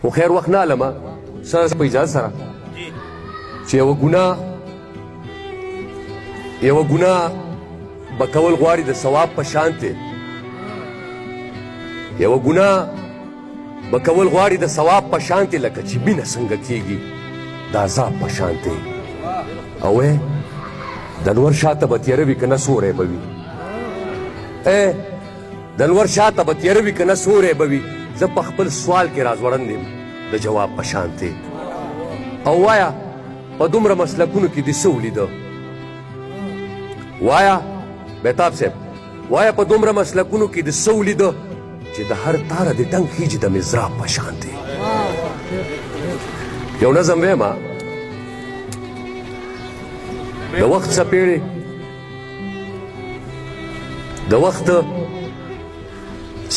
خو خیر وخت نه علمه سره په اجازه سره چې یوه ګناه به کول غواړي د ثواب په شان دی یوه ګناه به کول غواړي د ثواب په شان دی لکه چې مینه څنګه کیږي د عذاب په شان دی او د انور شاته به تیاره وي که نه سوری به وي د انور شاته به تیاره وي که نه سوری به وي زه په خپل سوال کې راځوړند یم د جواب په شان دی او وایه په دومره مسلکونو کې دې څه ولیده وایه بهتاب صاحب وایه په دومره مسلکونو کې دې څه ولیده چې د هر تاره دې ټنګ خیجي د مضراب په شان دی یو نظم ویم د وخت څپېړې د وخت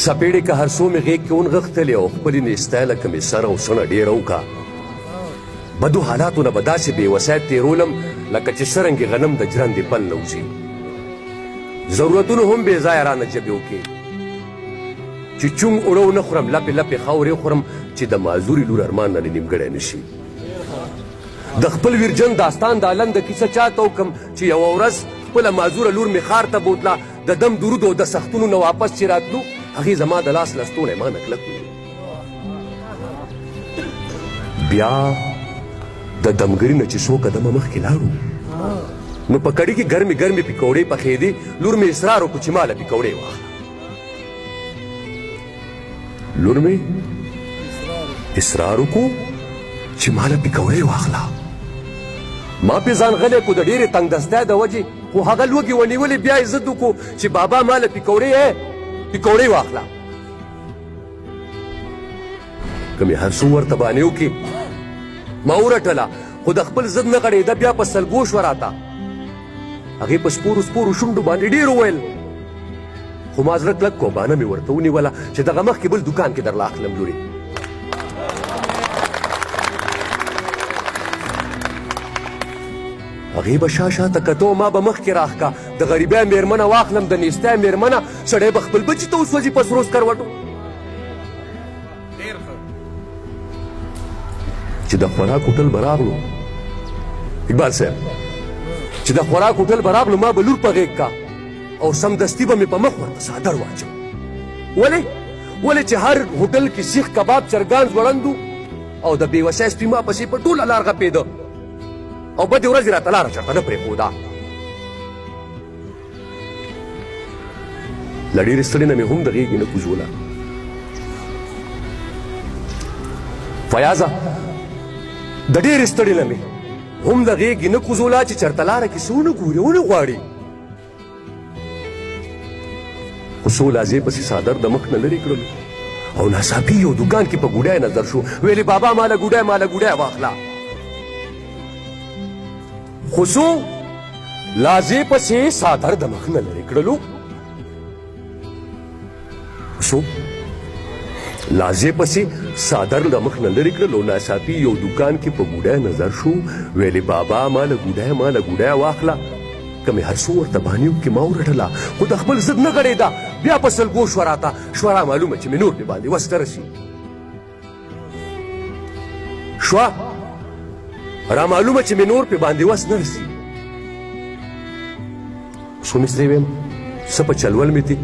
څپېړې که هر څو مې غېږ کې ونغښتلې او خپلې نیستی لکه مې سر او سڼه ډېره وکړه بدو حالاتو نه به داسې بې وسایت تېرولم لکه چې څرنګې غنم د جرندې پل نه وځي ضرورتونو هم بې ځایه رانه جبې وکړې چې چونګ اوړه ونه خورم لپې لپې خاورې خورم چې د معذوري لور ارمان نه نیمګړی نه شي د خپل ویرجن داستان د لنډه کیسه چاته وکړم چې یوه ورځ خپله معذوره لور مې ښار ته بوتله د دم درود او د سختونو نه واپس چې راتلو هغې زما د لاس لستوڼی ما نه کلک ونیو بیا د دمګري نه چې څو قدمه مخکې لاړو نو په کړي کې ګرمې ګرمې پکوړې پخېدې لور مې اصرار وکړو چې ماله پکوړې واخله لور مې اصرار وکړو چې ماله پکوړې واخله ما پې ځان غلی کړو د ډېرې تنګ دستی د وجې خو هغه لوږې ونیولې بیا یې ضد وکړو چې بابا ماله پکوړې واخله که مې هر څو ورته بانې وکړې ما ورټله خو د خپل ضد نه غړېده بیا په سلګو شوه راته هغې په سپورو سپورو شونډو باندې ډېر وویل خو ما زړه کلک کو بانه مې ورته ونیوله چې دغه مخکې بل دوکان کې درله اخلم لورې هغې به شا شاته کته ما به مخکې راښکه د غریبۍ مېرمنه واخلم د نیستی مېرمنه سړی به خپل بچي ته وسوځي په سرو سکروټو چې د خوراک هوټل به راغلو اقبال صاحب چې د خوراک هوټل به راغلو ما به لور په غېږ کا او سمدستي به مې په مخ ورته څادر واچو ولې چې هر هوټل کې سیخ کباب چرګان ځوړندو او د بې وسی سپي ما پسې په ټوله لار غپېده او بدې ورځې راته لاره چېرته نه پرېښوده له ډېرې ستړې نه مې هم د غېږې نه کوزوله فیاضه د ډېرې ستړې نه مې هم د غېږې نه کوزوله چې چېرته لاره کې څه ونه ګوري ونه غواړي خو څو لازې پسې څادر د مخ نه لرې کړلو او ناڅاپي یو دوکان کې په ګوډی نظر شو ویلې بابا ماله ګوډی واخله خو څو لازې پسې څادر د مخ نه لرې کړلو څو لازې پسې څادر د مخ نه لرې کړلو ناڅاپي یو دوکان کې په ګوډی نظر شو ویلې بابا ماله ګوډی واخله که مې هر څو ورته بانې وکړې ما ورټله خو د خپل ضد نه غړېده بیا په سلګو شوه راته شوه را معلومه چې مې نور پې باندې وس نه رسي شوه را معلومه چې مې نور پې باندې وس نه رسي څو مصرې ویم څه په چلول مې دي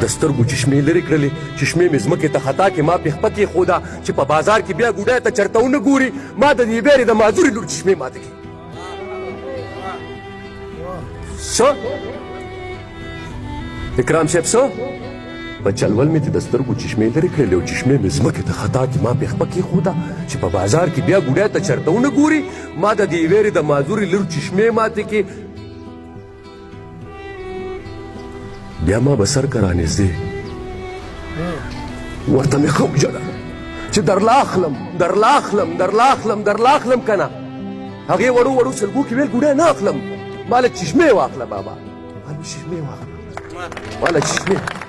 د سترګو چشمې لرې کړلې چشمې مې ځمکې ته خطا کې ما پې خپه کېښوده چې په بازار کې بیا ګوډی ته چېرته ونه ګوري ما د دې بیرې د معذورې لور چشمې ماته کړي څه اکرام صاحب څه په چلول مې د سترګو چشمې لرې کړلې او چشمې مې ځمکې ته خطا کې ما پې خپه کېښوده چې په بازار کې بیا ګوډی ته چېرته ونه ګوري ما د دې ویرې د معذورې لور چشمې ماتې کې بیا ما به سر که رانږدې ورته مې ښه وژړل چې درله اخلم که نه هغې وړو سلګو کې ویل ګوډی نه اخلم ماله چشمې واخله بابا ماله چشمې